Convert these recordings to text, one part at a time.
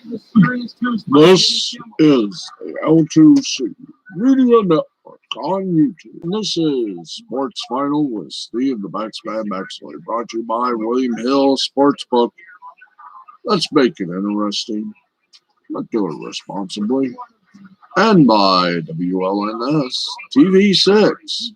This is the L2C Media Network on YouTube. And this is Sports Final with Steve the Backsman Beasley, brought to you by William Hill Sportsbook. Let's make it interesting, but do it responsibly. And by WLNS TV6,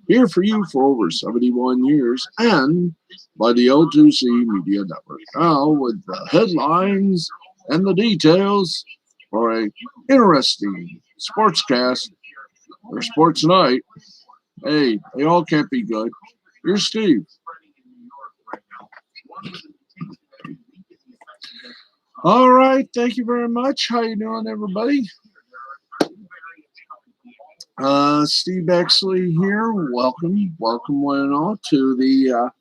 here for you for over 71 years, and by the L2C Media Network. Now, with the headlines and the details for a interesting sportscast or sports night. Hey, they all can't be good. Here's Steve. All right, thank you very much. How you doing, everybody? Steve Beasley here. Welcome one and all to the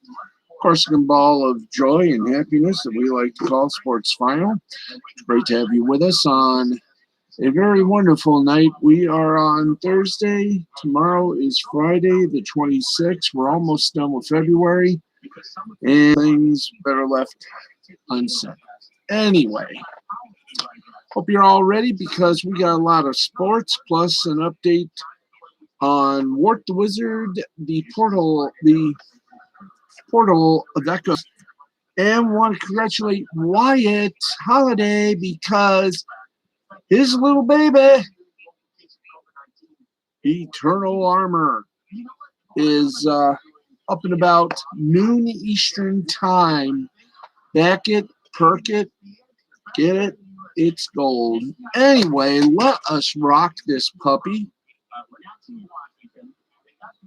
Corsican Ball of Joy and Happiness that we like to call Sports Final. It's great to have you with us on a very wonderful night. We are on Thursday. Tomorrow is Friday, the 26th. We're almost done with February, and things better left unsaid. Anyway, hope you're all ready because we got a lot of sports plus an update on Wart the Wizard, the portal that goes. And want to congratulate Wyatt Holiday because his little baby, Eternal Armor, is up in about noon Eastern time. Back it, perk it, get it, it's gold. Anyway, let us rock this puppy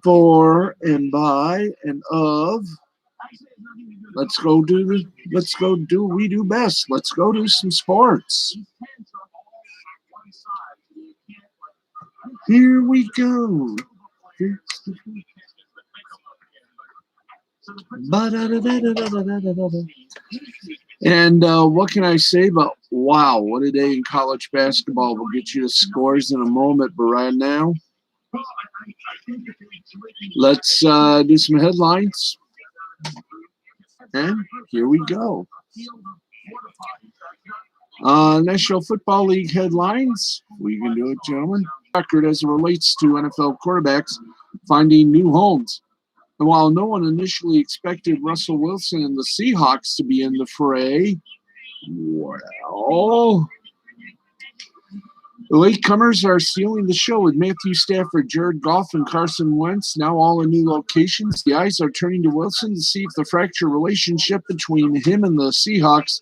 for and by and of. Let's go do what we do best. Let's go do some sports. Here we go. And what can I say about wow, what a day in college basketball. We'll get you the scores in a moment, but right now, let's do some headlines. And here we go. National Football League headlines. We can do it, gentlemen. Record as it relates to NFL quarterbacks finding new homes. And while no one initially expected Russell Wilson and the Seahawks to be in the fray, well, the latecomers are sealing the show with Matthew Stafford, Jared Goff, and Carson Wentz now all in new locations. The eyes are turning to Wilson to see if the fractured relationship between him and the Seahawks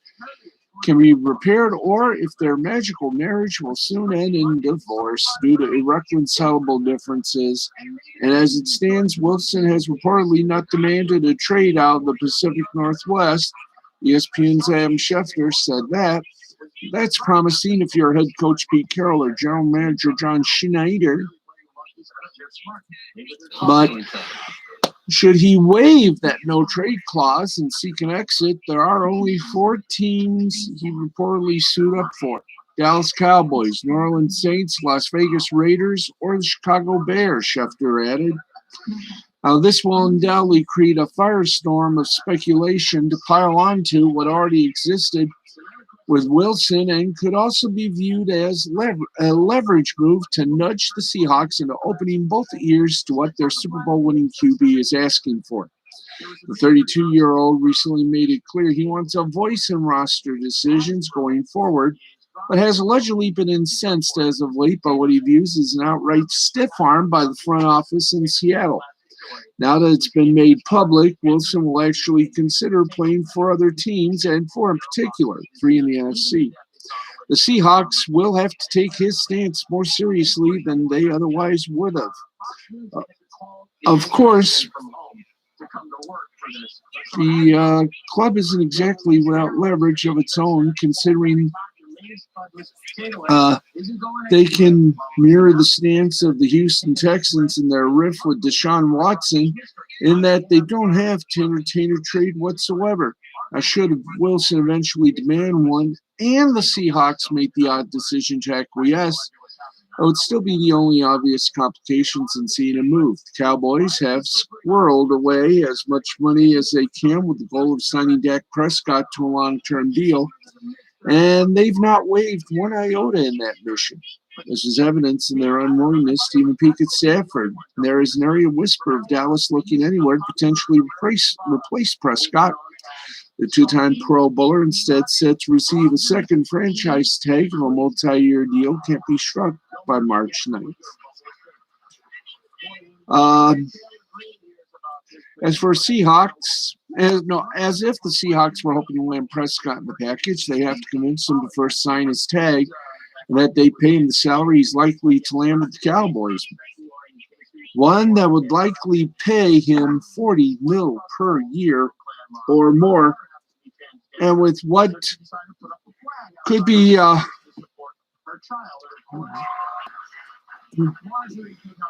can be repaired or if their magical marriage will soon end in divorce due to irreconcilable differences. And as it stands, Wilson has reportedly not demanded a trade out of the Pacific Northwest. ESPN's Adam Schefter said that. That's promising if you're head coach Pete Carroll or general manager John Schneider. But should he waive that no-trade clause and seek an exit, there are only 4 teams he reportedly sued up for. Dallas Cowboys, New Orleans Saints, Las Vegas Raiders, or the Chicago Bears, Schefter added. Now, this will undoubtedly create a firestorm of speculation to pile onto what already existed with Wilson and could also be viewed as a leverage move to nudge the Seahawks into opening both ears to what their Super Bowl winning QB is asking for. The 32-year-old recently made it clear he wants a voice in roster decisions going forward, but has allegedly been incensed as of late by what he views as an outright stiff arm by the front office in Seattle. Now that it's been made public, Wilson will actually consider playing for other teams, and 4 in particular, 3 in the NFC. The Seahawks will have to take his stance more seriously than they otherwise would have. Of course, the club isn't exactly without leverage of its own, considering they can mirror the stance of the Houston Texans in their riff with Deshaun Watson in that they don't have to entertain a trade whatsoever. Now, should Wilson eventually demand one and the Seahawks make the odd decision to acquiesce, it would still be the only obvious complications in seeing a move. The Cowboys have squirreled away as much money as they can with the goal of signing Dak Prescott to a long-term deal. And they've not waived one iota in that mission. This is evidence in their unwillingness to even peek at Stafford. There is an area whisper of Dallas looking anywhere to potentially replace Prescott. The two-time Pro Bowler, instead set to receive a second franchise tag of a multi-year deal, can't be struck by March 9th. As for Seahawks, as if the Seahawks were hoping to land Prescott in the package, they have to convince him to first sign his tag and that they pay him the salary he's likely to land with the Cowboys. One that would likely pay him $40 million per year or more, and with what could be one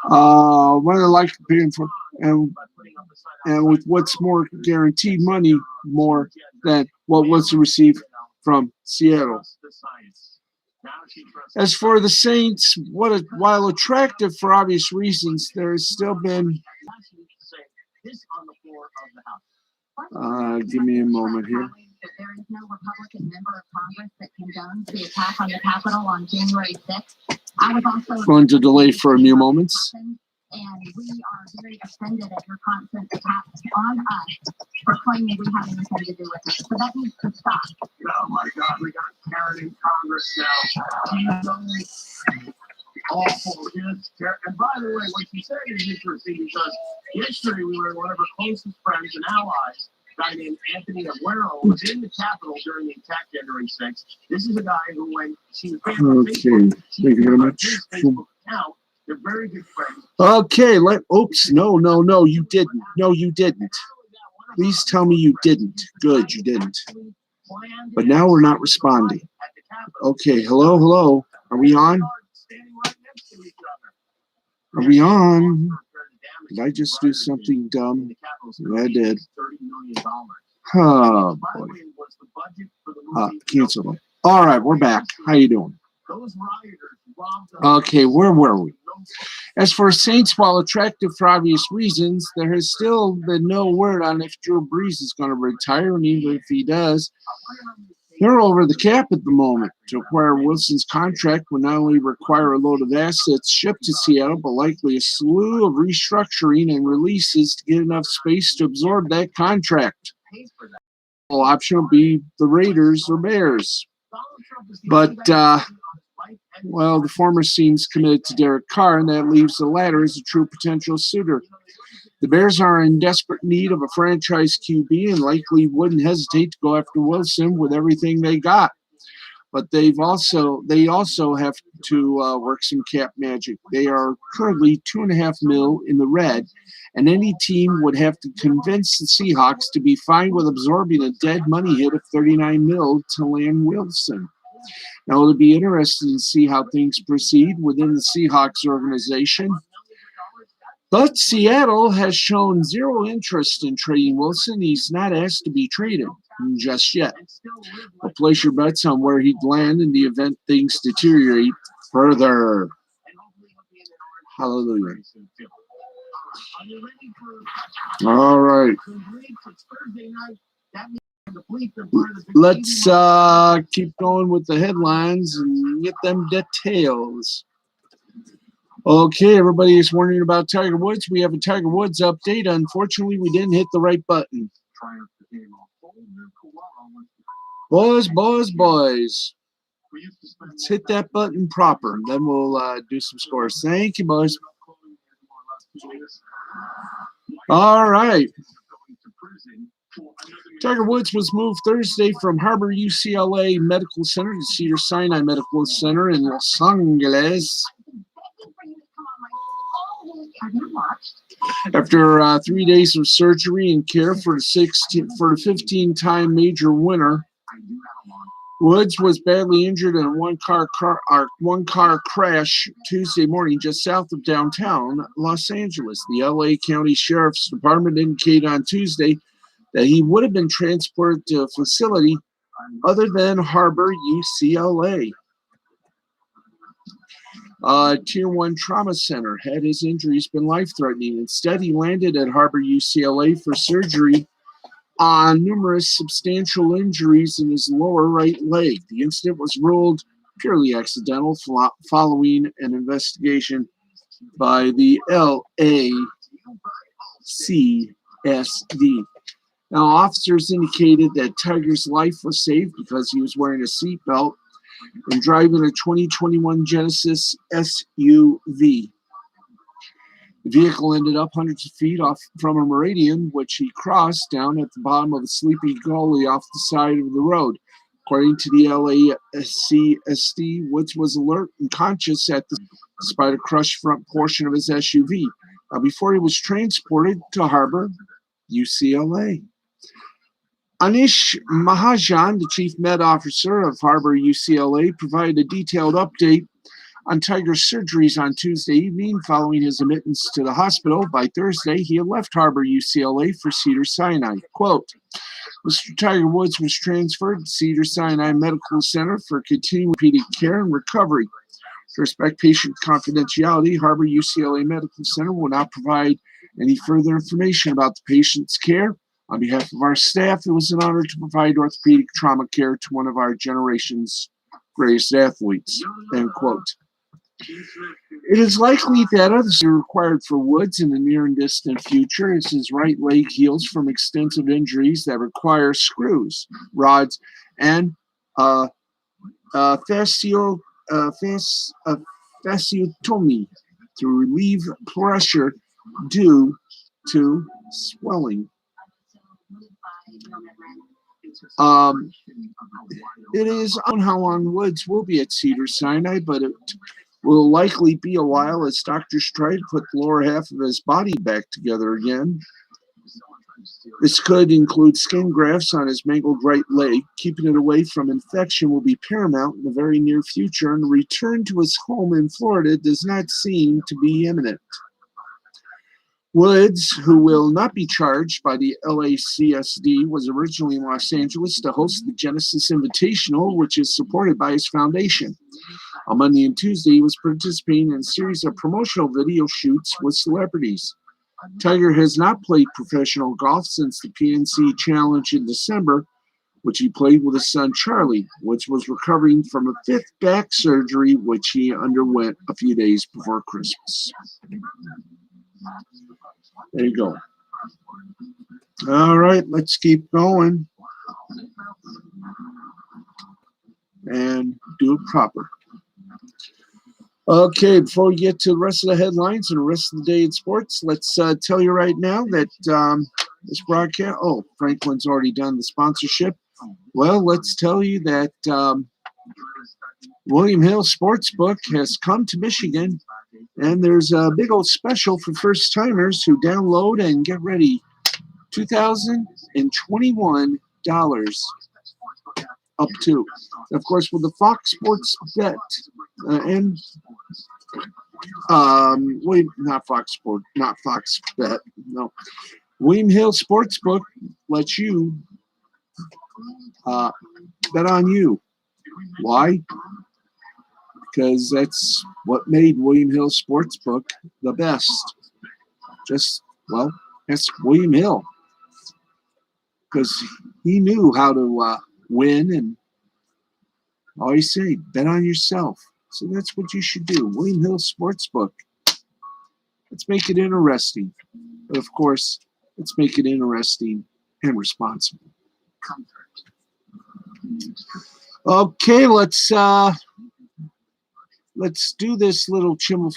of the likely paying for, and with what's more guaranteed money more than what was received from Seattle. As for the Saints, while attractive for obvious reasons, there has still been. Give me a moment here. There is no Republican member of Congress that condoned the attack on the Capitol on January 6th. I was also going to delay for a few moments. And we are very offended at your constant attacks on us for claiming we have anything to do with it. So that needs to stop. Oh my God, we got Karen in Congress now. Awful. And by the way, what she said is interesting because yesterday we were one of her closest friends and allies, a guy named Anthony Aguero, was in the Capitol during the attack January 6th. This is a guy who, when she was banned on Facebook, thank you very much. Facebook account. They're very good friends. Okay, no, you didn't. No, you didn't. Please tell me you didn't. Good, you didn't. But now we're not responding. Okay, hello. Are we on? Are we on? Did I just do something dumb? Yeah, I did. Oh, boy. Cancel it. All right, we're back. How you doing? Okay, where were we? As for Saints, while attractive for obvious reasons, there has still been no word on if Drew Brees is going to retire, and even if he does, they're over the cap at the moment. To acquire Wilson's contract would not only require a load of assets shipped to Seattle, but likely a slew of restructuring and releases to get enough space to absorb that contract. The option will be the Raiders or Bears. But, the former seems committed to Derek Carr, and that leaves the latter as a true potential suitor. The Bears are in desperate need of a franchise QB and likely wouldn't hesitate to go after Wilson with everything they got. But they also have to work some cap magic. They are currently $2.5 million in the red, and any team would have to convince the Seahawks to be fine with absorbing a dead money hit of $39 million to land Wilson. Now, it'll be interesting to see how things proceed within the Seahawks organization. But Seattle has shown zero interest in trading Wilson. He's not asked to be traded just yet. But place your bets on where he'd land in the event things deteriorate further. Hallelujah. All right. Let's keep going with the headlines and get them details. Okay, everybody is wondering about Tiger Woods. We have a Tiger Woods update. Unfortunately, we didn't hit the right button. Boys. Let's hit that button proper, and then we'll do some scores. Thank you, boys. All right. Tiger Woods was moved Thursday from Harbor UCLA Medical Center to Cedars-Sinai Medical Center in Los Angeles. After 3 days of surgery and care for the 15-time major winner, Woods was badly injured in a one-car crash Tuesday morning just south of downtown Los Angeles. The LA County Sheriff's Department indicated on Tuesday that he would have been transported to a facility other than Harbor UCLA. Tier 1 trauma center. Had his injuries been life-threatening. Instead, he landed at Harbor UCLA for surgery on numerous substantial injuries in his lower right leg. The incident was ruled purely accidental following an investigation by the LACSD. Now, officers indicated that Tiger's life was saved because he was wearing a seatbelt and driving a 2021 Genesis SUV. The vehicle ended up hundreds of feet off from a meridian, which he crossed down at the bottom of a sleepy gully off the side of the road. According to the LACSD, Woods was alert and conscious despite a crushed front portion of his SUV before he was transported to Harbor, UCLA. Anish Mahajan, the chief med officer of Harbor UCLA, provided a detailed update on Tiger's surgeries on Tuesday evening following his admittance to the hospital. By Thursday, he had left Harbor UCLA for Cedars-Sinai. Quote, Mr. Tiger Woods was transferred to Cedars-Sinai Medical Center for continuing orthopedic care and recovery. To respect patient confidentiality, Harbor UCLA Medical Center will not provide any further information about the patient's care. On behalf of our staff, it was an honor to provide orthopedic trauma care to one of our generation's greatest athletes, end quote. It is likely that others are required for Woods in the near and distant future as his right leg heals from extensive injuries that require screws, rods, and fasciotomy to relieve pressure due to swelling. It is unknown how long Woods will be at Cedars-Sinai, but it will likely be a while as doctors try to put the lower half of his body back together again. This could include skin grafts on his mangled right leg. Keeping it away from infection will be paramount in the very near future, and the return to his home in Florida does not seem to be imminent. Woods, who will not be charged by the LACSD, was originally in Los Angeles to host the Genesis Invitational, which is supported by his foundation. On Monday and Tuesday, he was participating in a series of promotional video shoots with celebrities. Tiger has not played professional golf since the PNC Challenge in December, which he played with his son Charlie, which was recovering from a fifth back surgery, which he underwent a few days before Christmas. There you go. All right, let's keep going and do it proper. Okay, before we get to the rest of the headlines and the rest of the day in sports, let's tell you right now that this broadcast, Franklin's already done the sponsorship. Well, let's tell you that William Hill Sportsbook has come to Michigan, and there's a big old special for first-timers who download and get ready. $2,021 up to. Of course, with the Fox Sports Bet not Fox Bet, no. William Hill Sportsbook lets you bet on you. Why? Because that's what made William Hill Sportsbook the best. That's William Hill. Because he knew how to win, and I always say, bet on yourself. So that's what you should do. William Hill Sportsbook. Let's make it interesting. But of course, let's make it interesting and responsible. Okay, let's do this little Chimel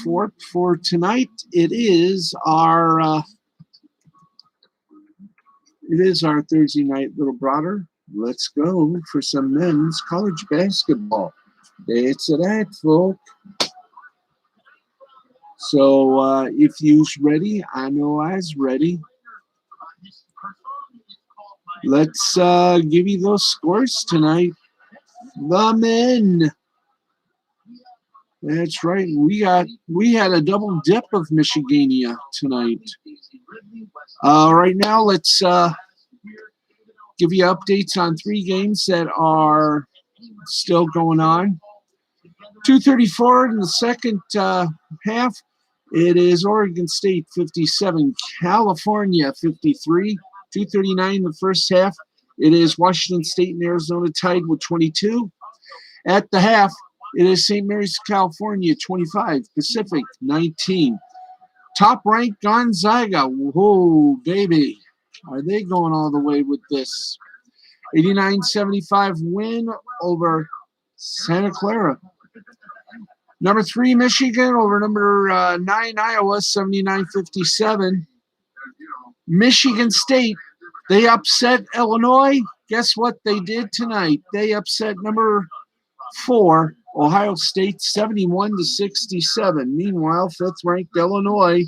for tonight. It is our Thursday night little broader. Let's go for some men's college basketball. It's that, folk. So if you's ready, I know I's ready. Let's give you those scores tonight. The men. That's right. We had a double dip of Michigania tonight. Right now, let's give you updates on three games that are still going on. 2:34 in the second half. It is Oregon State 57, California 53. 2:39 in the first half. It is Washington State and Arizona tied with 22. At the half, it is St. Mary's, California, 25. Pacific, 19. Top-ranked Gonzaga. Whoa, baby. Are they going all the way with this? 89-75 win over Santa Clara. Number 3, Michigan over number 9, Iowa, 79-57. Michigan State, they upset Illinois. Guess what they did tonight? They upset number 4, Ohio State, 71-67. Meanwhile, 5th-ranked Illinois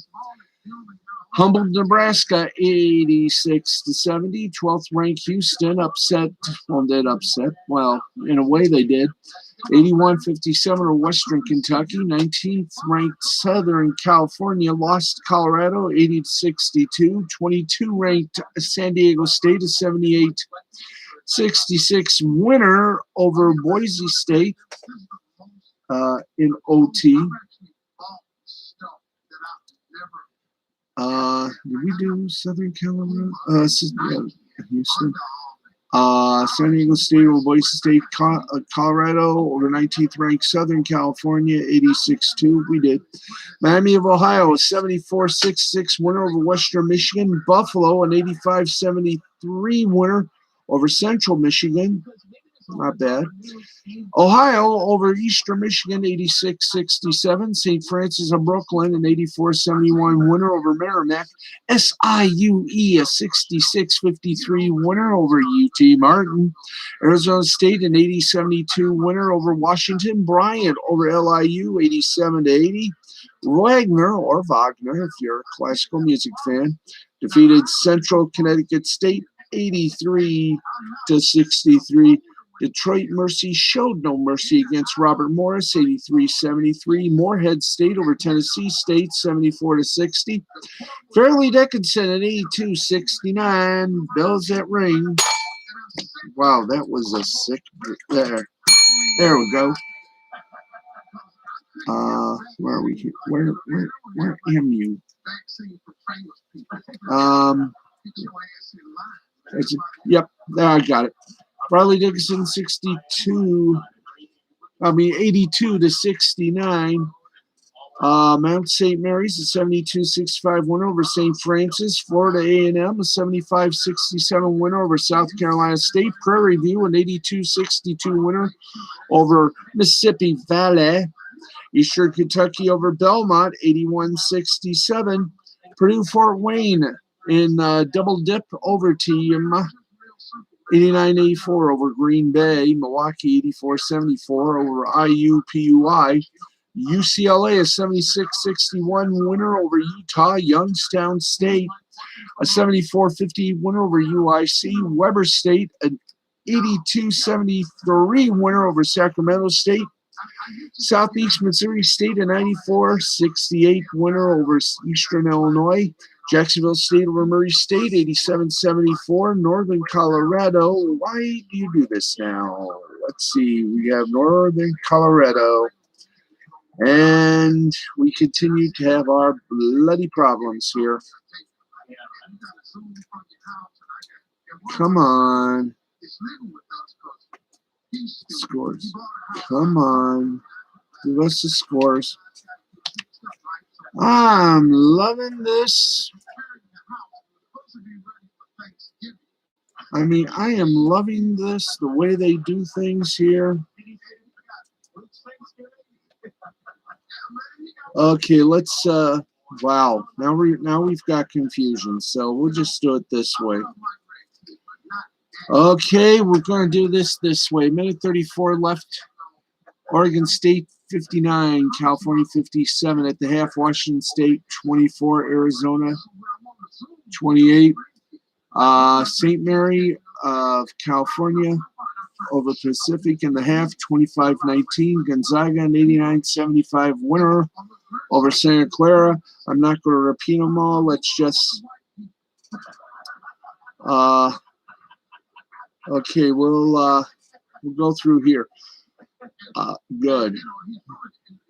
humbled Nebraska, 86-70. 12th-ranked Houston upset. Well, did upset. Well, in a way they did. 81-57 over Western Kentucky. 19th-ranked Southern California lost to Colorado, 80-62. 22-ranked San Diego State, a 78-66 winner over Boise State in OT. Did we do Southern California? Houston. San Diego State over Boise State, Colorado over 19th ranked Southern California, 86-2. We did. Miami of Ohio, a 74-66 winner over Western Michigan. Buffalo, an 85-73 winner over Central Michigan. Not bad. Ohio over Eastern Michigan, 86-67. St. Francis of Brooklyn, an 84-71 winner over Merrimack. SIUE, a 66-53 winner over UT Martin. Arizona State, an 80-72 winner over Washington. Bryant over LIU, 87-80. Wagner, or Wagner, if you're a classical music fan, defeated Central Connecticut State, 83-63. Detroit Mercy showed no mercy against Robert Morris, 83-73. Morehead State over Tennessee State, 74-60. Fairleigh Dickinson at 82-69. Bells that ring. Wow, that was a sick there. There we go. Where are we here? Where am you? Yep, there I got it. Fairleigh Dickinson 82-69. Mount St. Mary's a 72-65 winner over St. Francis. Florida A&M a 75-67 winner over South Carolina State. Prairie View an 82-62 winner over Mississippi Valley. Eastern Kentucky over Belmont 81-67. Purdue Fort Wayne in double dip overtime 89-84 over Green Bay. Milwaukee 84-74 over IUPUI. UCLA a 76-61 winner over Utah. Youngstown State a 74-50 winner over UIC. Weber State an 82-73 winner over Sacramento State. Southeast Missouri State a 94-68 winner over Eastern Illinois. Jacksonville State over Murray State, 87-74. Northern Colorado. Why do you do this now? Let's see. We have Northern Colorado. And we continue to have our bloody problems here. Come on. Scores. Come on. Give us the scores. I'm loving this. I mean, I am loving this, the way they do things here. Okay, let's wow. Now we've got confusion, so we'll just do it this way. Okay, we're going to do this way. Minute 34 left. Oregon State 59, California 57 at the half. Washington State 24, Arizona 28. St. Mary of California over Pacific in the half, 25-19. Gonzaga an 89-75 winner over Santa Clara. I'm not going to repeat them all. Let's just okay. We'll go through here. Good.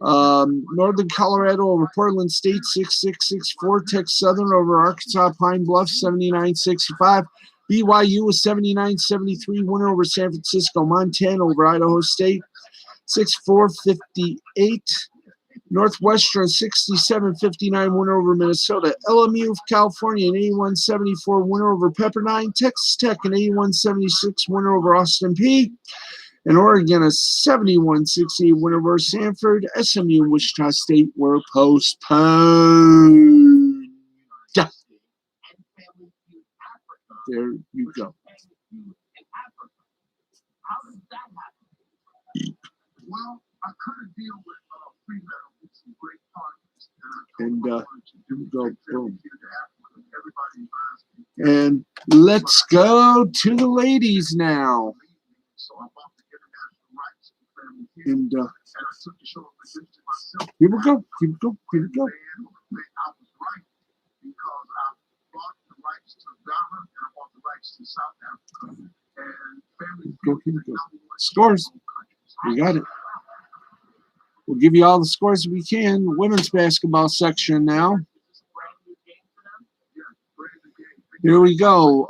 Northern Colorado over Portland State 66-64. Texas Southern over Arkansas Pine Bluff 79-65. BYU was 79-73 winner over San Francisco. Montana over Idaho State 64-58. Northwestern 67-59 winner over Minnesota. LMU of California an 81-74 winner over Pepperdine. Texas Tech an 81-76 winner over Austin Peay. And Oregon a 71-68 winner over Sanford. SMU and Wichita State were postponed. There you go. Well, I couldn't deal with free metal with some great partners. And go boom. And let's go to the ladies now. And here we go. Here we go. Here we go. Here we go. Scores. We got it. We'll give you all the scores we can. Women's basketball section now. Here we go.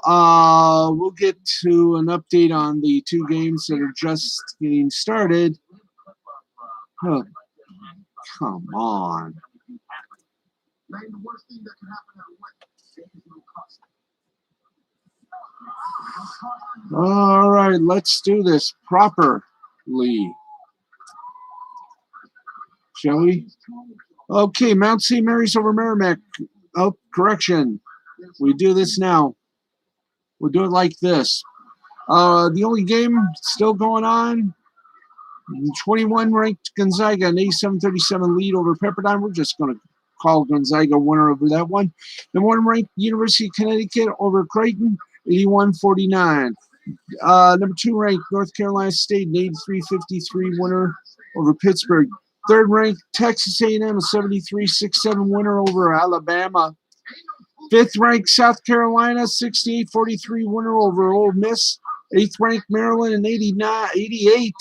We'll get to an update on the two games that are just getting started. Oh, come on. All right, let's do this properly. Shall we? Okay, Mount St. Mary's over Merrimack. Oh, correction. We do this now. We'll do it like this. The only game still going on, 21 ranked Gonzaga, an 87-37 lead over Pepperdine. We're just going to call Gonzaga winner over that one. Number 1 ranked University of Connecticut over Creighton, 81-49. Number 2 ranked North Carolina State, an 83-53 winner over Pittsburgh. 3rd ranked Texas A&M, a 73-67 winner over Alabama. 5th ranked South Carolina, 68-43 winner over Ole Miss. 8th ranked Maryland, an 88-59.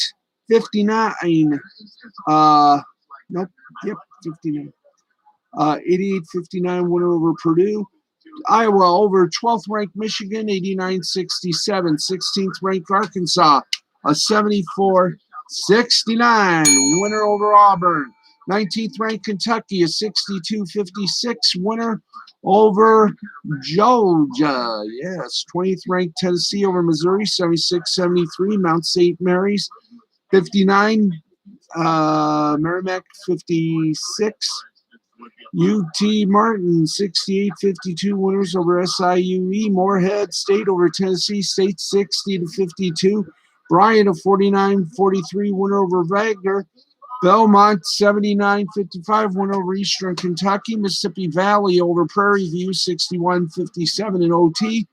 59. 88-59 winner over Purdue. Iowa over 12th ranked Michigan, 89-67. 16th ranked Arkansas, a 74-69 winner over Auburn. 19th ranked Kentucky, a 62-56 winner over Georgia. Yes. 20th ranked Tennessee over Missouri, 76-73. Mount St. Mary's, 59. Merrimack, 56. UT Martin, 68-52 winners over SIUE. Morehead State over Tennessee State, 60-52. Bryant, a 49-43 winner over Wagner. Belmont, 79-55 win over Eastern Kentucky. Mississippi Valley over Prairie View, 61-57 in OT.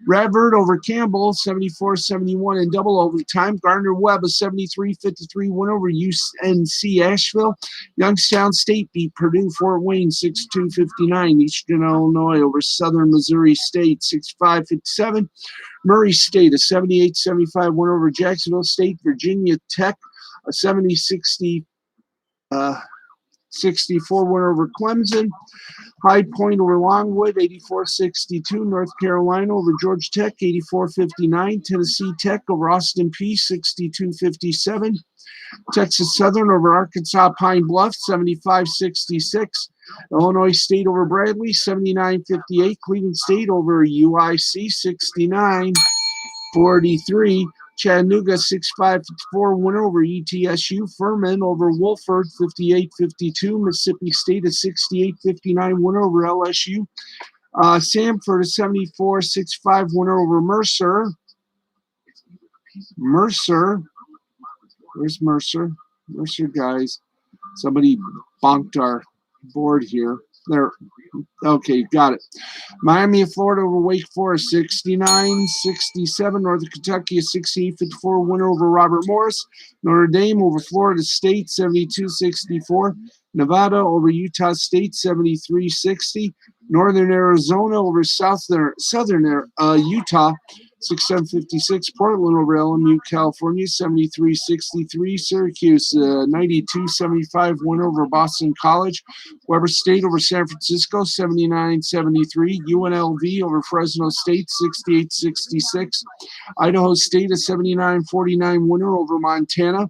Radford over Campbell, 74-71 in double overtime. Gardner-Webb, a 73-53 win over UNC Asheville. Youngstown State beat Purdue-Fort Wayne, 62-59. Eastern Illinois over Southern Missouri State, 65-57. Murray State, a 78-75 win over Jacksonville State. Virginia Tech, a 70-64 win over Clemson. High Point over Longwood, 84-62. North Carolina over Georgia Tech, 84-59. Tennessee Tech over Austin Peay, 62-57. Texas Southern over Arkansas Pine Bluff, 75-66. Illinois State over Bradley, 79-58. Cleveland State over UIC, 69-43. Chattanooga, 65-54 winner over ETSU. Furman over Wolford, 58-52. Mississippi State, a 68-59 winner over LSU. Samford, a 74-65 winner over Mercer. Where's Mercer? Mercer, guys. Somebody bonked our board here. There. Okay, got it. Miami of Florida over Wake Forest, 69-67. Northern Kentucky, a 68-54 winner over Robert Morris. Notre Dame over Florida State, 72-64. Nevada over Utah State, 73-60. Northern Arizona over Southern Utah, 67-56. Portland over LMU, California, 73-63. Syracuse, 92-75 win over Boston College. Weber State over San Francisco, 79-73. UNLV over Fresno State, 68-66. Idaho State, a 79-49 winner over Montana.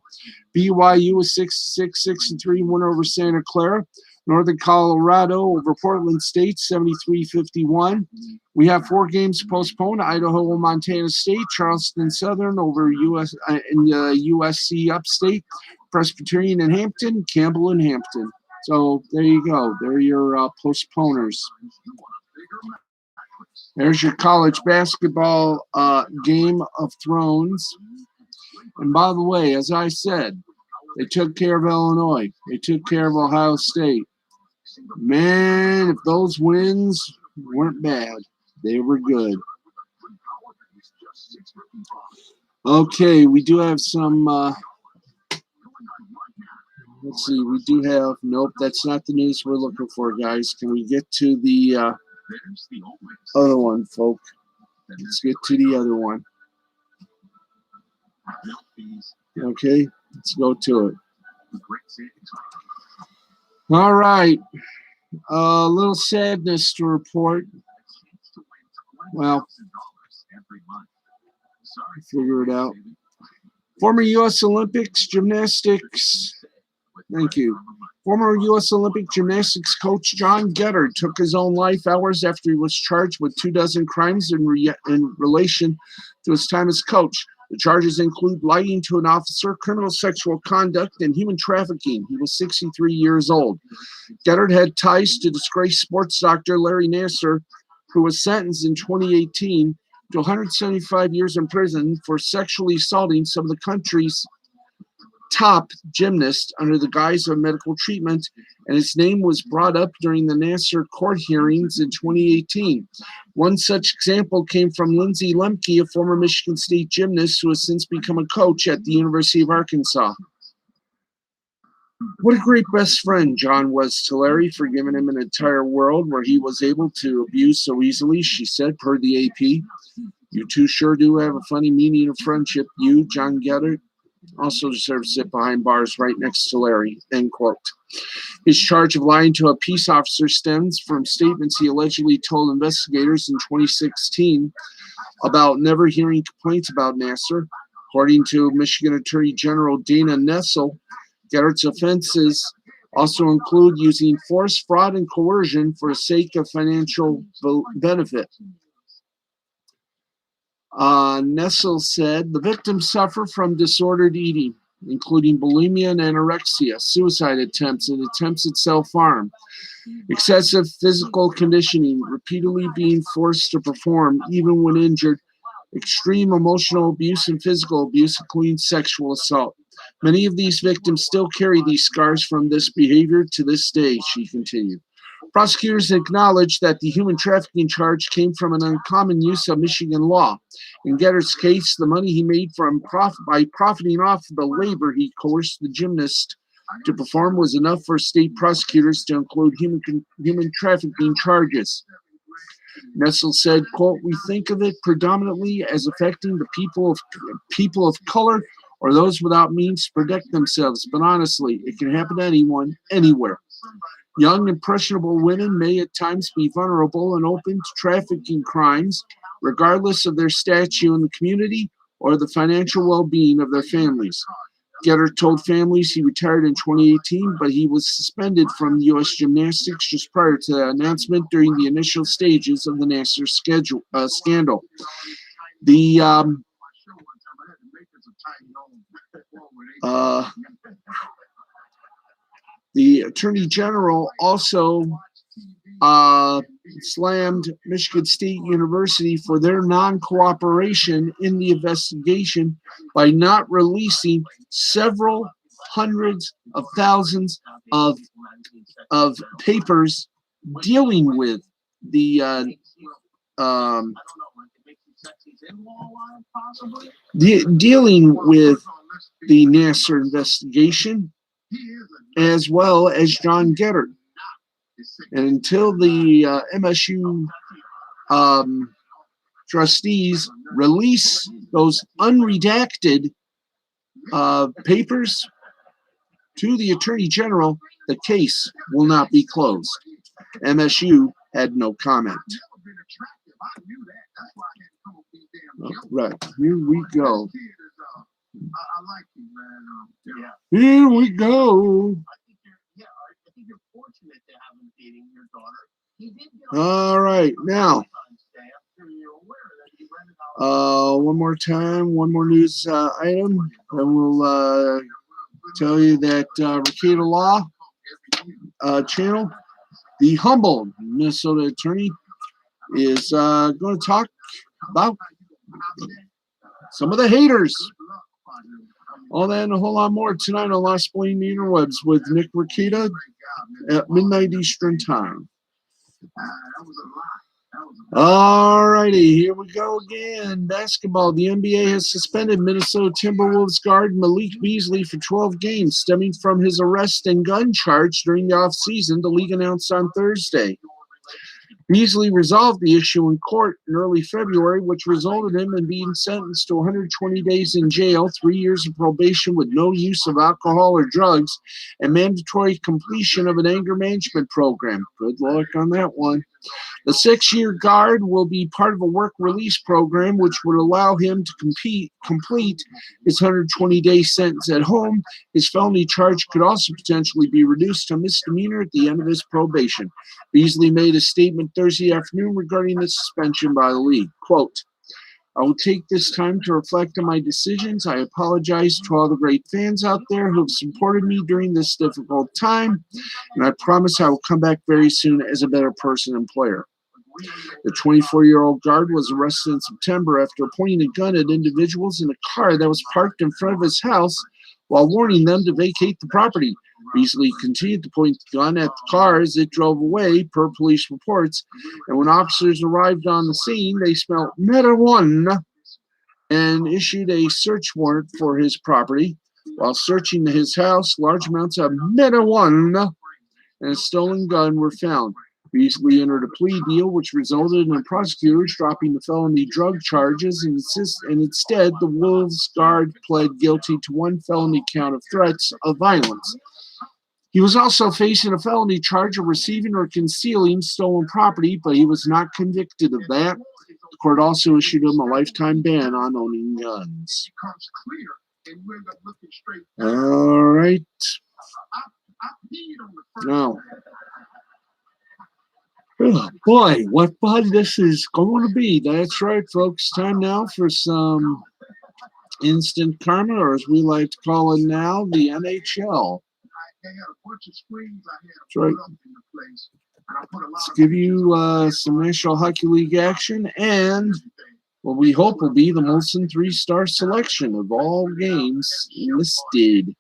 BYU, a 66-63 winner over Santa Clara. Northern Colorado over Portland State, 73-51. We have 4 games postponed. Idaho and Montana State, Charleston Southern over USC Upstate, Presbyterian and Hampton, Campbell and Hampton. So there you go. They're your postponers. There's your college basketball Game of Thrones. And by the way, as I said, they took care of Illinois. They took care of Ohio State. Man, if those wins weren't bad, they were good. Okay, we do have some, let's see, we do have, nope, that's not the news we're looking for, guys. Can we get to the other one, folks? Let's get to the other one. Okay, let's go to it. All right. A little sadness to report. Well, figure it out. Former U.S. Olympics gymnastics. Thank you. Former U.S. Olympic gymnastics coach John Geddard took his own life hours after he was charged with 24 crimes in relation to his time as coach. The charges include lying to an officer, criminal sexual conduct, and human trafficking. He was 63 years old. Geddard had ties to disgraced sports doctor Larry Nassar, who was sentenced in 2018 to 175 years in prison for sexually assaulting some of the country's top gymnasts under the guise of medical treatment, and his name was brought up during the Nassar court hearings in 2018. One such example came from Lindsay Lemke, a former Michigan State gymnast who has since become a coach at the University of Arkansas. What a great best friend John was to Larry for giving him an entire world where he was able to abuse so easily, she said, per the AP. You two sure do have a funny meaning of friendship. You, John Geddard, also deserve to sit behind bars right next to Larry, end quote. His charge of lying to a peace officer stems from statements he allegedly told investigators in 2016 about never hearing complaints about Nassar. According to Michigan Attorney General Dana Nessel, Geddard's offenses also include using force, fraud, and coercion for the sake of financial benefit. Nessel said the victims suffer from disordered eating, including bulimia and anorexia, suicide attempts, and attempts at self-harm, excessive physical conditioning, repeatedly being forced to perform even when injured, extreme emotional abuse and physical abuse, including sexual assault. Many of these victims still carry these scars from this behavior to this day, she continued. Prosecutors acknowledged that the human trafficking charge came from an uncommon use of Michigan law. In Geddard's case, the money he made by profiting off the labor he coerced the gymnast to perform was enough for state prosecutors to include human trafficking charges. Nessel said, quote, "We think of it predominantly as affecting the people of color or those without means to protect themselves, but honestly, it can happen to anyone, anywhere. Young, impressionable women may at times be vulnerable and open to trafficking crimes, regardless of their status in the community or the financial well-being of their families." Geddard told families he retired in 2018, but he was suspended from U.S. gymnastics just prior to the announcement during the initial stages of the Nassar scandal. The Attorney General also slammed Michigan State University for their non-cooperation in the investigation by not releasing several hundreds of thousands of papers dealing with the Nassar investigation, as well as John Geddard. And until the MSU trustees release those unredacted papers to the Attorney General, the case will not be closed. MSU had no comment. Right, here we go. Here we go. All right, now, one more time, one more news item, and we'll tell you that Ricada Law channel, the humble Minnesota attorney, is going to talk about some of the haters. All that and a whole lot more tonight on Lost Blame the Interwebs with Nick Ricada at midnight Eastern Time. All righty, here we go again. Basketball. The NBA has suspended Minnesota Timberwolves guard Malik Beasley for 12 games, stemming from his arrest and gun charge during the offseason, the league announced on Thursday. Beasley resolved the issue in court in early February, which resulted in him being sentenced to 120 days in jail, 3 years of probation with no use of alcohol or drugs, and mandatory completion of an anger management program. Good luck on that one. The 6-year guard will be part of a work release program, which would allow him to complete his 120-day sentence at home. His felony charge could also potentially be reduced to misdemeanor at the end of his probation. Beasley made a statement Thursday afternoon regarding the suspension by the league. Quote, I will take this time to reflect on my decisions. I apologize to all the great fans out there who have supported me during this difficult time, and I promise I will come back very soon as a better person and player. The 24-year-old guard was arrested in September after pointing a gun at individuals in a car that was parked in front of his house while warning them to vacate the property. Beasley continued to point the gun at the car as it drove away, per police reports, and when officers arrived on the scene, they smelled marijuana and issued a search warrant for his property. While searching his house, large amounts of marijuana and a stolen gun were found. Beasley entered a plea deal, which resulted in prosecutors dropping the felony drug charges, and instead the Wolves guard pled guilty to one felony count of threats of violence. He was also facing a felony charge of receiving or concealing stolen property, but he was not convicted of that. The court also issued him a lifetime ban on owning guns. All right. Now, oh boy, what fun this is going to be. That's right, folks. Time now for some instant karma, or as we like to call it now, the NHL. That's right. Let's give you some National Hockey League action and what we hope will be the Molson 3-star selection of all games listed.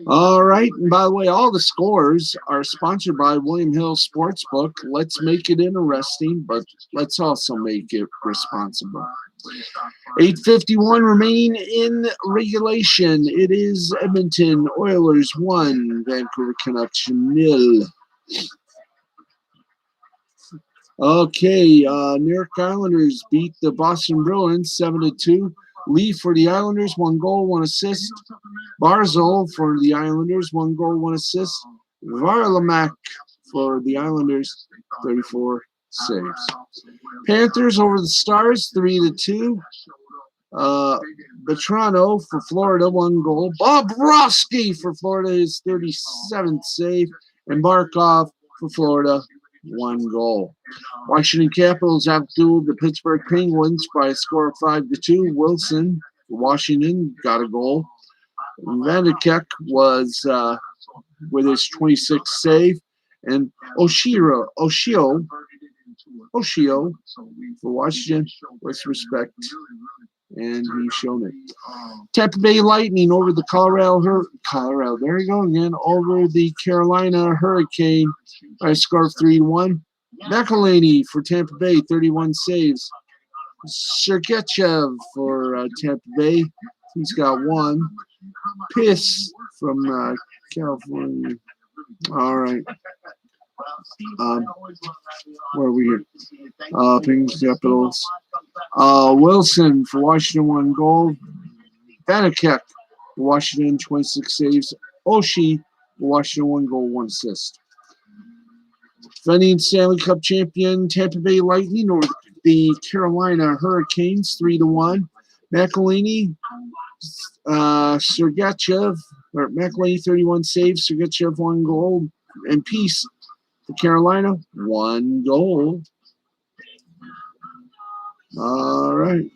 All right, and by the way, all the scores are sponsored by William Hill Sportsbook. Let's make it interesting, but let's also make it responsible. 8:51 remaining in regulation. It is Edmonton Oilers 1, Vancouver Canucks 0. Okay, New York Islanders beat the Boston Bruins 7-2. Lee for the Islanders, 1 goal, 1 assist. Barzal for the Islanders, 1 goal, 1 assist. Varlamak for the Islanders, 34 saves. Panthers over the Stars, 3-2. Vetrano for Florida, 1 goal. Bobrovsky for Florida, his 37th save. And Barkov for Florida, 1 goal. Washington Capitals outdueled the Pittsburgh Penguins by a score of 5-2. Wilson for Washington got a goal. Vanderkeck was with his 26th save, and Oshio for Washington with respect, and he's shown it. Tampa Bay Lightning over the Colorado, there you go again, over the Carolina Hurricane by a score of 3-1. McElhaney for Tampa Bay, 31 saves. Sergachev for Tampa Bay, he's got 1. Piss from California. All right. Where are we here? Penguins, Capitals. Wilson for Washington, 1 goal. Vanekek for Washington, 26 saves. Oshie for Washington, 1 goal, 1 assist. Defending Stanley Cup champion Tampa Bay Lightning over the Carolina Hurricanes, 3-1. McElhinney, Sergachev, or McElhinney, 31 saves. Sergachev, 1 goal. And Peace for Carolina, 1 goal. All right.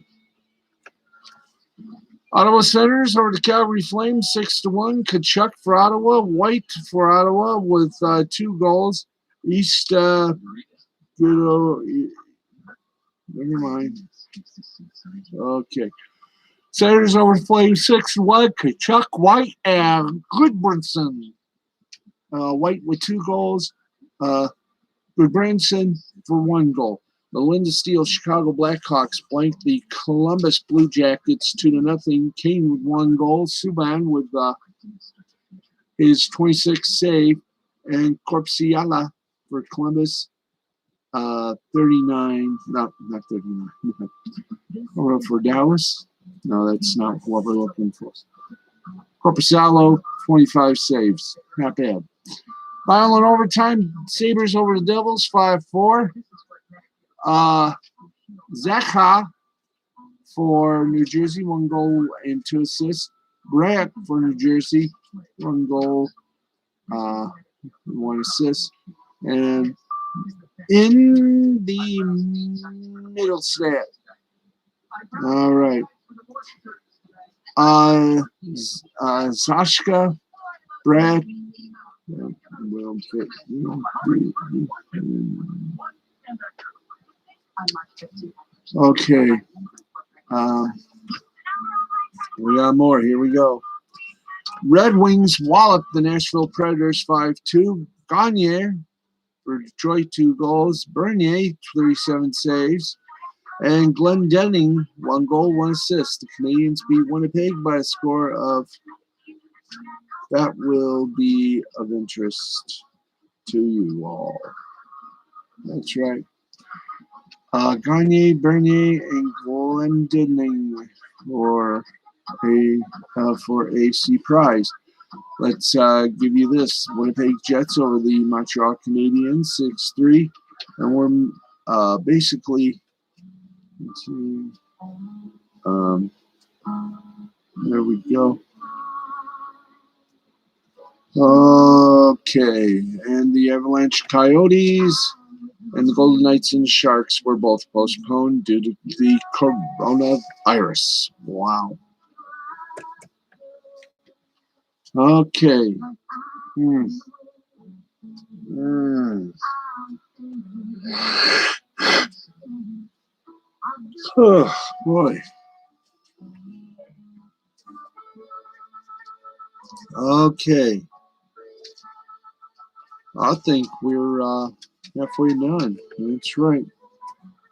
Ottawa Senators over the Calgary Flames, 6-1. Kachuk for Ottawa. White for Ottawa with 2 goals. East, never mind. Okay. Senators over Flames, 6-1. Kachuk, White, and Goodbranson. White with 2 goals. Goodbranson for 1 goal. The Linda Steel Chicago Blackhawks blanked the Columbus Blue Jackets 2-0. Kane with 1 goal. Subban with his 26th save. And Corpsiala for Columbus, 39. Not 39. For Dallas. No, that's not what we're looking for. Corpusalo, 25 saves. Not bad. Final in overtime, Sabres over the Devils, 5-4. Zakha for New Jersey, 1 goal and 2 assists. Brett for New Jersey, 1 goal, 1 assist. And in the middle stat. All right. Zashka, Brad. Okay. We got more. Here we go. Red Wings walloped the Nashville Predators 5-2. Gagne for Detroit, 2 goals. Bernier, 37 saves. And Glendening, 1 goal, 1 assist. The Canadians beat Winnipeg by a score of, that will be of interest to you all. That's right. Gagne, Bernier, and Glendening for a C prize. Let's give you this. Winnipeg Jets over the Montreal Canadiens, 6-3. And we're basically, there we go. Okay. And the Avalanche Coyotes and the Golden Knights and Sharks were both postponed due to the coronavirus. Wow. Okay. Oh, boy. Okay. I think we're halfway done. That's right.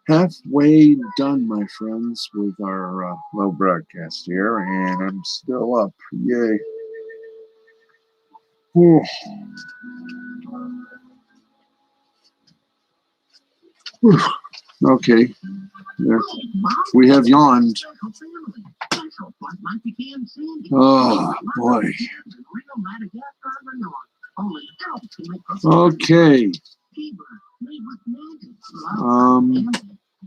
Halfway done, my friends, with our little broadcast here, and I'm still up. Yay. Whew. Whew. Okay. There. We have yawned. Oh, boy. Okay.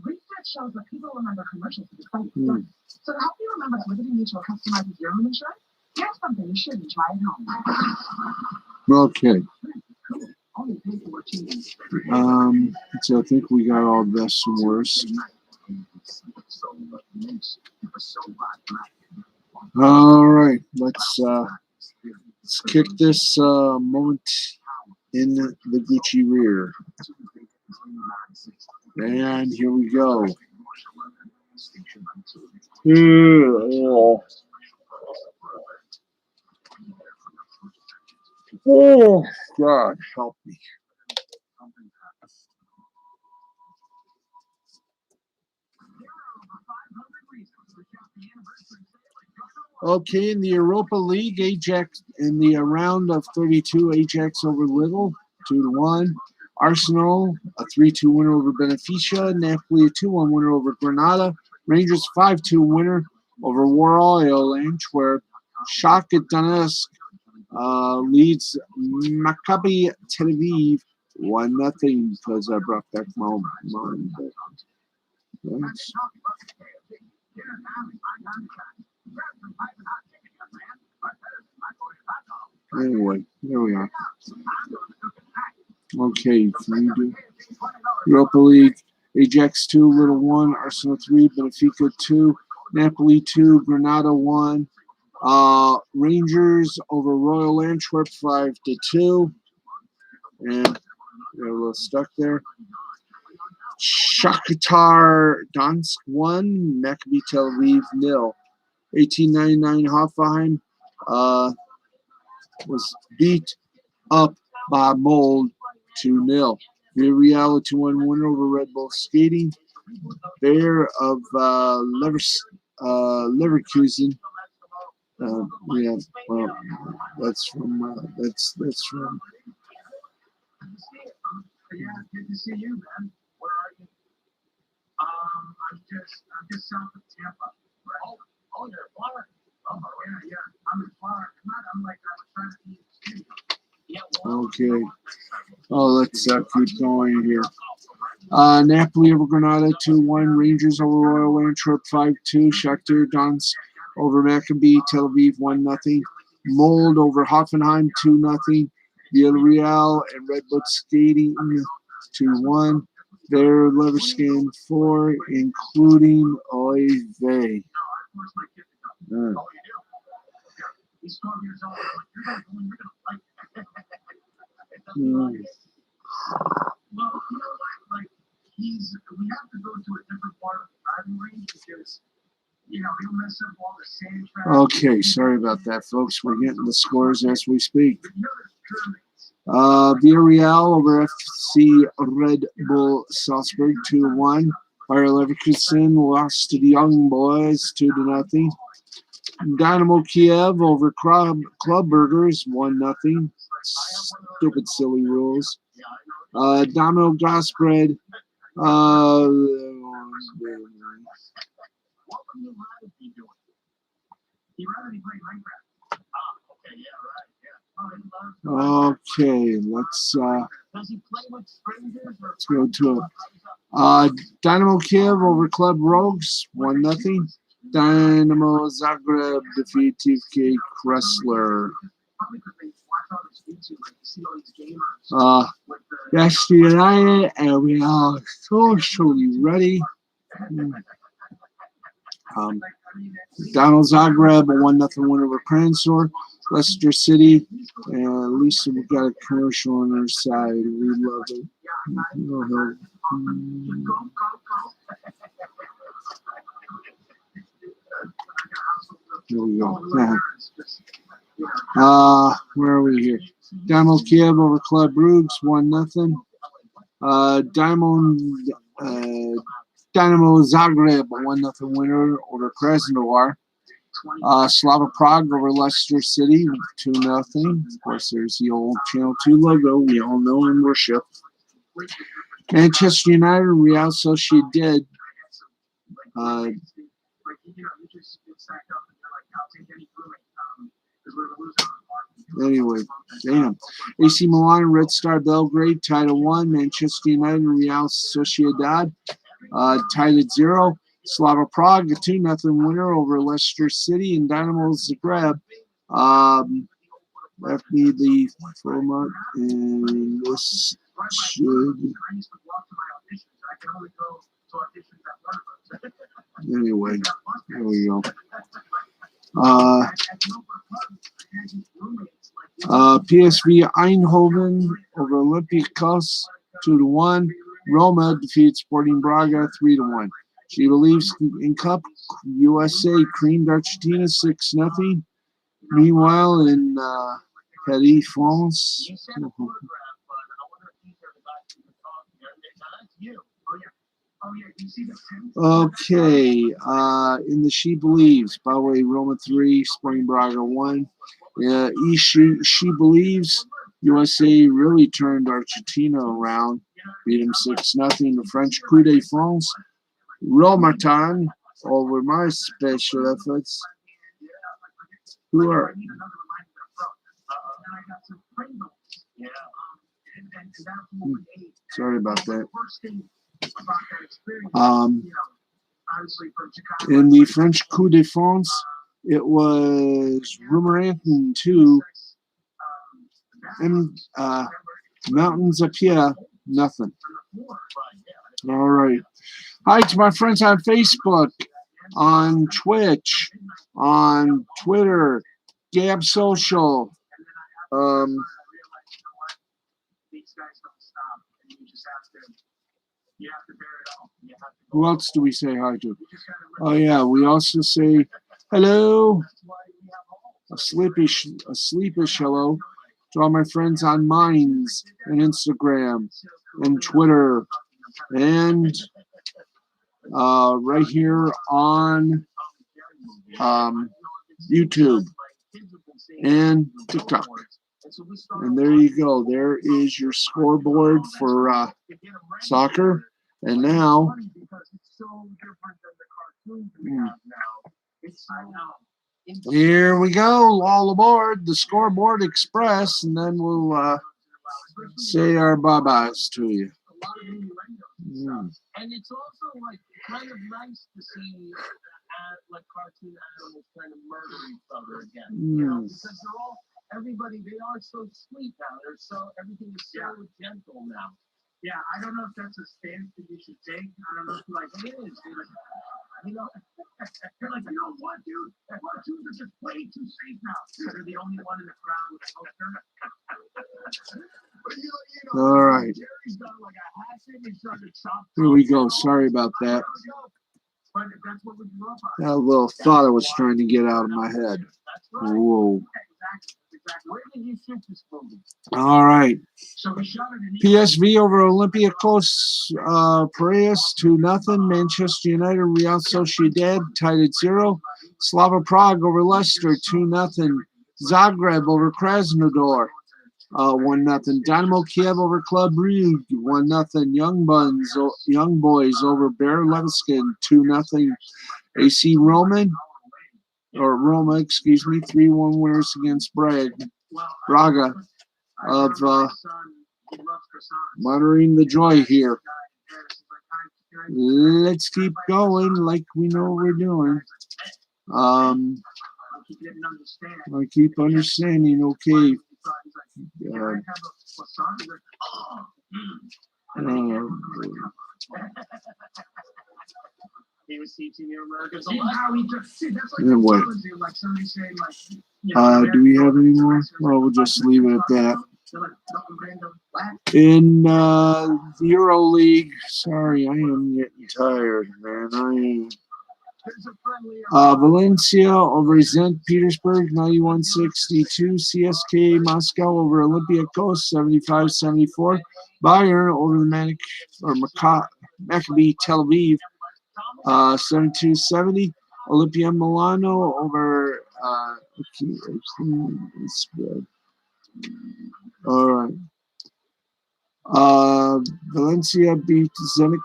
Research shows that people remember commercials to be quite good. So to help you remember that Liberty Mutual customizes your home insurance, here's something you shouldn't try at home. Okay. So I think we got all best and worst. All right. Let's kick this moment in the Gucci rear. And here we go. Oh, God, help me. Okay, in the Europa League, Ajax in the round of 32, Ajax over Little, 2-1. Arsenal, a 3-2 winner over Beneficia. Napoli, a 2-1 winner over Granada. Rangers, 5-2 winner over Royal Antwerp. Shakhtar Donetsk leads Maccabi Tel Aviv 1-0 because I brought back my mind. Thanks. Anyway, there we are. Okay, can we do Europa League? Ajax 2, Little 1, Arsenal 3, Benfica 2, Napoli 2, Granada 1. Rangers over Royal Antwerp 5-2. And they're a little stuck there. Shakhtar Donetsk 1, Maccabi Tel Aviv 0. 1899 Hoffenheim was beat up by Mold 2-0. Villarreal a 2-1 winner over Red Bull Skating. Bear of Leverkusen. Yeah, well, that's from that's from. Yeah, good to see you, man. Where are you? I'm just south of Tampa. Right? Oh, you're in Florida. Oh, yeah. I'm in Florida. I'm like, I was trying to be in the studio. Yeah, well, Okay. Oh, let's keep going here. Napoli over Granada 2-1. Rangers over Royal Antwerp 5-2. Shakhtar Donetsk over Maccabi Tel Aviv 1-0. Mold over Hoffenheim 2-0. Villarreal and Red Bull Skating 2-1. Their Leverscan 4, including Oive. He's 12 years old. You're going to like that. Mm. Well, you know what? Like, we have to go to a different part of the driving range because, he'll mess up all the sand tracks. Okay, sorry about that, folks. We're getting the scores as we speak. Villarreal over FC Red Bull Salzburg 2-1. Bayer Leverkusen lost to the Young Boys 2-0. Dynamo Kiev over Club Burgers 1-0. Stupid silly rules. Dynamo Gosbred okay, let's go to it. Dynamo Kiev over Club Rogues 1-0. Dynamo Zagreb defeated TFK Kressler. That's United, and we are socially ready. Donald Zagreb, a 1-0 win over Kransor. Leicester City, and at least we've got a commercial on our side. We love it. Here we go. Where are we here? Dynamo Kiev over Club Brugge, 1-0. Dynamo Zagreb, a 1-0 winner over Krasnodar. Slava Prague over Leicester City, 2-0. Of course, there's the old Channel 2 logo we all know and worship. Manchester United, Real Sociedad. Anyway, damn. AC Milan, Red Star Belgrade, tied at 1. Manchester United and Real Sociedad tied at 0. Slava Prague, a 2-0 winner over Leicester City, and Dynamo Zagreb left me the format, and this should. Anyway, there we go. PSV Eindhoven over Olympiacos 2-1. Roma defeats Sporting Braga 3-1. She believes in Cup USA creamed Argentina 6-0. Meanwhile, in Paris, France. Okay, in the She Believes, by the way, Roma 3, Sporting Braga 1. She Believes USA really turned Argentina around, beat them 6-0. The French coup de France, Romartin over my special efforts. Who are? Sorry about that. In the French coup de France, it was Romartin 2, and Mountains of Pierre, nothing. All right. Hi to my friends on Facebook, on Twitch, on Twitter, Gab Social. Who else do we say hi to? Oh yeah, we also say hello, a sleepish hello to all my friends on Minds and Instagram and Twitter and right here on YouTube and TikTok. And there you go. There is your scoreboard for soccer. And now, here we go. All aboard the Scoreboard Express, and then we'll say our bye-byes to you. And it's also like kind of nice to see like cartoon animals kind of murder each other again. You know, because they're all they are so sweet now. Everything is so gentle now. Yeah, I don't know if that's a stance that you should take. I don't know if it is. You know, you're like, you know what, dude? Cartoons are just way too safe now. You're the only one in the crowd with a poster. All right. Here we go. Sorry about that. That little thought I was trying to get out of my head. Whoa. All right. PSV over Olympiacos Piraeus 2-0. Manchester United, Real Sociedad tied at 0. Slava Prague over Leicester 2-0. Zagreb over Krasnodar 1-0. Dynamo Kiev over Club Brugge 1-0. Young Boys over Bayer Leverkusen 2-0. AC Roma, 3-1 winners against Braga of monitoring the joy here. Let's keep going like we know what we're doing. I keep understanding, okay. He was teaching you American. Anyway, do we have any more? Well, we'll just leave it at that. In the Euro League, sorry, I am getting tired, man. I am. Valencia over Zenit Petersburg, 91-62. CSKA Moscow over Olympiacos, 75-74. Bayern over the Maccabi Tel Aviv, 72-70. Olympia Milano over it's good. All right. Valencia beat Zenit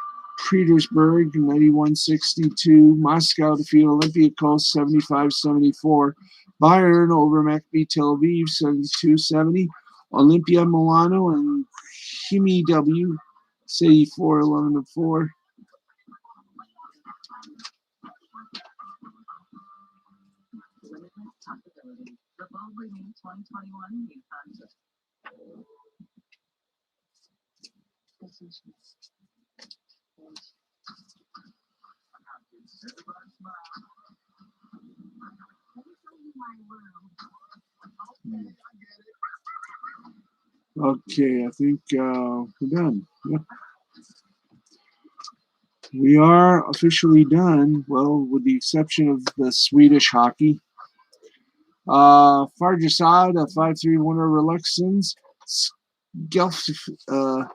Petersburg 91-62. Moscow defeated Olympiacos 75-74. Bayern over Maccabi Tel Aviv 72-70. Olympia Milano and Chimie W 84-11-4. Okay, I think we're done. Yep. We are officially done, well, with the exception of the Swedish hockey. Farjasad, a 5-3 winner over Leksand. Skellefteå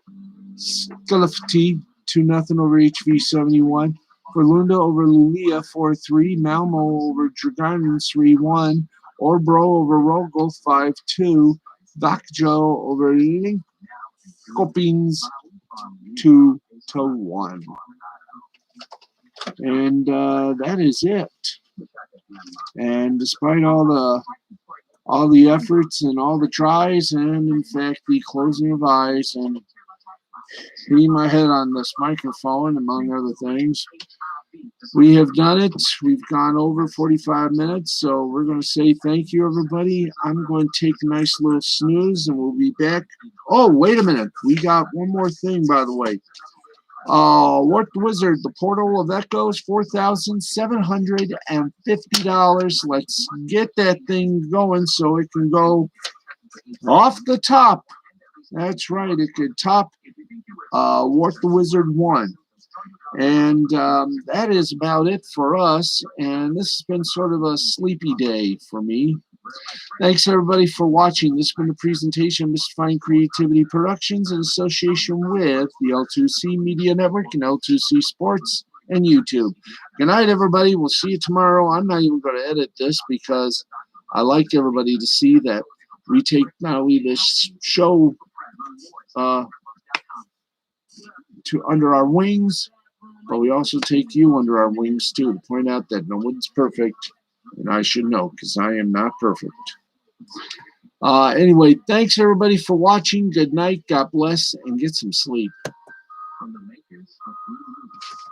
2-0 over HV 71. Frölunda over Luleå 4-3. Malmo over Dragons 3-1. Orbro over Rogel 5-2. Doc Joe over Linkopings 2-1. And that is it. And despite all the efforts and all the tries, and in fact the closing of eyes and hitting my head on this microphone, among other things, we have done it. We've gone over 45 minutes, so we're going to say thank you, everybody. I'm going to take a nice little snooze, and we'll be back. Oh, wait a minute. We got one more thing, by the way. What Wizard, the Portal of Echoes, $4,750. Let's get that thing going so it can go off the top. That's right. It could top What the Wizard 1. And that is about it for us. And this has been sort of a sleepy day for me. Thanks, everybody, for watching. This has been a presentation of Mystifying Creativity Productions in association with the L2C Media Network and L2C Sports and YouTube. Good night, everybody. We'll see you tomorrow. I'm not even going to edit this because I like everybody to see that we take not only this show to under our wings, but we also take you under our wings too, to point out that no one's perfect, and I should know because I am not perfect. Anyway, thanks everybody for watching. Good night, God bless, and get some sleep.